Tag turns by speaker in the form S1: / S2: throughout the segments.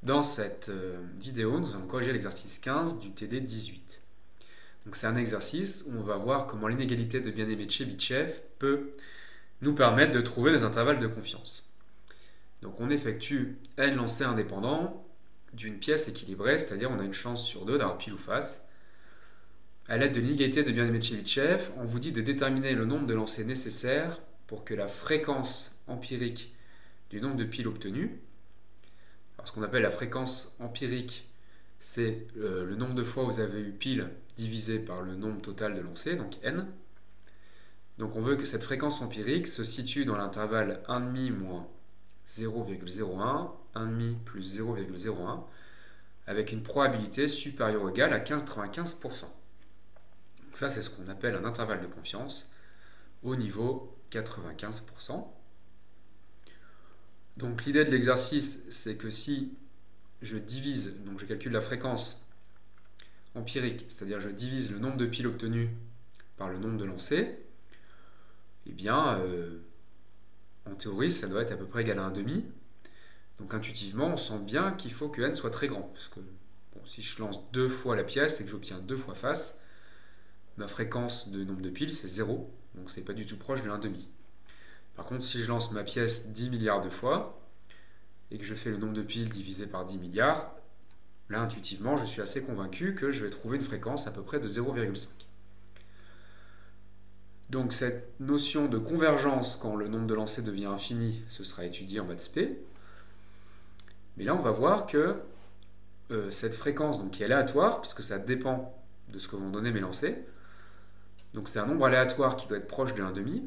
S1: Dans cette vidéo, nous allons corriger l'exercice 15 du TD 18. Donc c'est un exercice où on va voir comment l'inégalité de bien-aimé de Chebyshev peut nous permettre de trouver des intervalles de confiance. Donc on effectue n lancers indépendants d'une pièce équilibrée, c'est-à-dire on a une chance sur deux d'avoir pile ou face. À l'aide de l'inégalité de bien-aimé de Chebyshev, on vous dit de déterminer le nombre de lancers nécessaires pour que la fréquence empirique du nombre de piles obtenues. Alors, ce qu'on appelle la fréquence empirique, c'est le nombre de fois où vous avez eu pile divisé par le nombre total de lancers, donc n. Donc on veut que cette fréquence empirique se situe dans l'intervalle 1,5 moins 0,01, 1,5 plus 0,01, avec une probabilité supérieure ou égale à 95%. Donc ça, c'est ce qu'on appelle un intervalle de confiance au niveau 95%. Donc l'idée de l'exercice, c'est que si je divise, donc je calcule la fréquence empirique, c'est-à-dire je divise le nombre de piles obtenues par le nombre de lancers, eh bien, en théorie, ça doit être à peu près égal à 1,5. Donc intuitivement, on sent bien qu'il faut que n soit très grand, parce que bon, si je lance 2 fois la pièce et que j'obtiens 2 fois face, ma fréquence de nombre de piles, c'est 0, donc c'est pas du tout proche de 1,5. Par contre, si je lance ma pièce 10 milliards de fois et que je fais le nombre de piles divisé par 10 milliards, là, intuitivement, je suis assez convaincu que je vais trouver une fréquence à peu près de 0,5. Donc cette notion de convergence quand le nombre de lancers devient infini, ce sera étudié en maths spé. Mais là, on va voir que cette fréquence donc, qui est aléatoire, puisque ça dépend de ce que vont donner mes lancers, donc c'est un nombre aléatoire qui doit être proche de 1,5,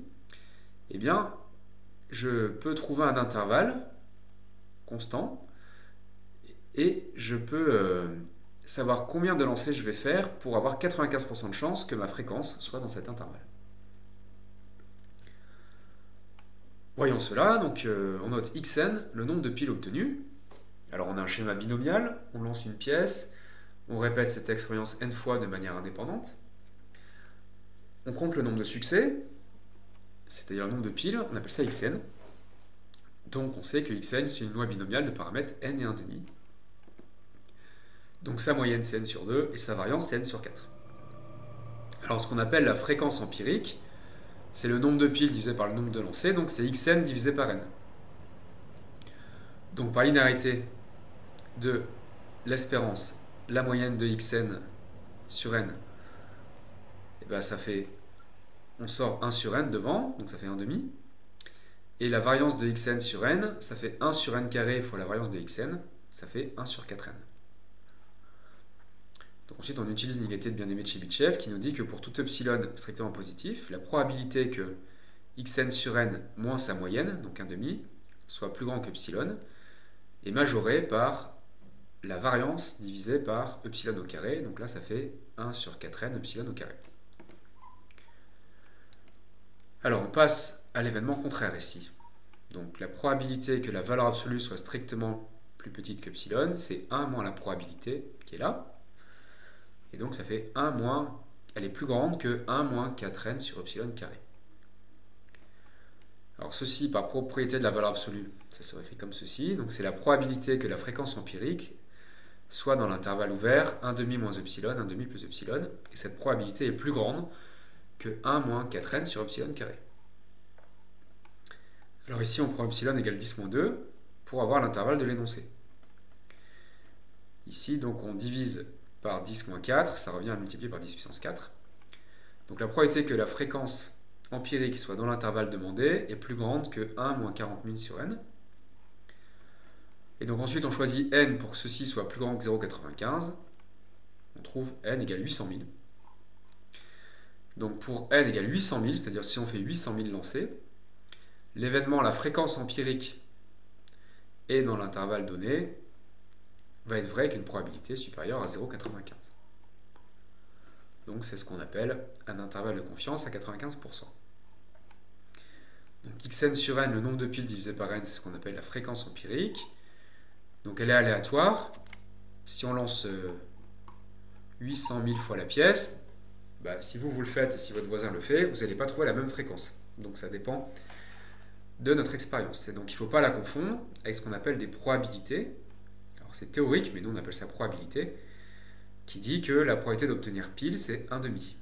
S1: eh bien, je peux trouver un intervalle constant et je peux savoir combien de lancers je vais faire pour avoir 95% de chance que ma fréquence soit dans cet intervalle. Voyons cela, donc on note xn, le nombre de piles obtenues. Alors on a un schéma binomial, on lance une pièce, on répète cette expérience n fois de manière indépendante. On compte le nombre de succès, c'est-à-dire le nombre de piles, on appelle ça xn. Donc on sait que xn c'est une loi binomiale de paramètres n et 1,5. Donc sa moyenne c'est n sur 2 et sa variance c'est n sur 4. Alors ce qu'on appelle la fréquence empirique, c'est le nombre de piles divisé par le nombre de lancers, donc c'est xn divisé par n. Donc par linéarité de l'espérance, la moyenne de xn sur n, et ben ça fait, on sort 1 sur n devant, donc ça fait 1,5. Et la variance de xn sur n, ça fait 1 sur n carré fois la variance de xn, ça fait 1 sur 4n. Donc ensuite, on utilise l'inégalité de bien-aimé de Chebyshev qui nous dit que pour tout epsilon strictement positif, la probabilité que xn sur n moins sa moyenne, donc 1,5, soit plus grand qu'epsilon, est majorée par la variance divisée par epsilon au carré. Donc là, ça fait 1 sur 4n epsilon au carré. Alors, on passe à l'événement contraire ici. Donc la probabilité que la valeur absolue soit strictement plus petite qu'epsilon, c'est 1 moins la probabilité qui est là. Et donc ça fait 1 moins, elle est plus grande que 1 moins 4n sur epsilon carré. Alors ceci, par propriété de la valeur absolue, ça serait écrit comme ceci. Donc c'est la probabilité que la fréquence empirique soit dans l'intervalle ouvert 1,5 moins epsilon, 1,5 plus epsilon. Et cette probabilité est plus grande que 1 moins 4n sur epsilon carré. Alors ici, on prend epsilon égale 10 moins 2 pour avoir l'intervalle de l'énoncé. Ici, donc, on divise par 10 moins 4, ça revient à multiplier par 10 puissance 4. Donc la probabilité que la fréquence empirique soit dans l'intervalle demandé est plus grande que 1 moins 40 000 sur n. Et donc ensuite, on choisit n pour que ceci soit plus grand que 0,95. On trouve n égale 800 000. Donc pour n égale 800 000, c'est-à-dire si on fait 800 000 lancers, l'événement, la fréquence empirique est dans l'intervalle donné, va être vrai qu'une probabilité supérieure à 0,95. Donc c'est ce qu'on appelle un intervalle de confiance à 95%. Donc xn sur n, le nombre de piles divisé par n, c'est ce qu'on appelle la fréquence empirique. Donc elle est aléatoire. Si on lance 800 000 fois la pièce, bah, si vous le faites et si votre voisin le fait, vous n'allez pas trouver la même fréquence. Donc ça dépend de notre expérience. Et donc il ne faut pas la confondre avec ce qu'on appelle des probabilités. Alors c'est théorique, mais nous on appelle ça probabilité, qui dit que la probabilité d'obtenir pile, c'est 1/2.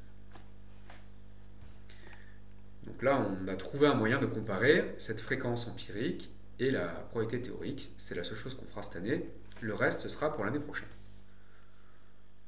S1: Donc là, on a trouvé un moyen de comparer cette fréquence empirique et la probabilité théorique. C'est la seule chose qu'on fera cette année. Le reste, ce sera pour l'année prochaine.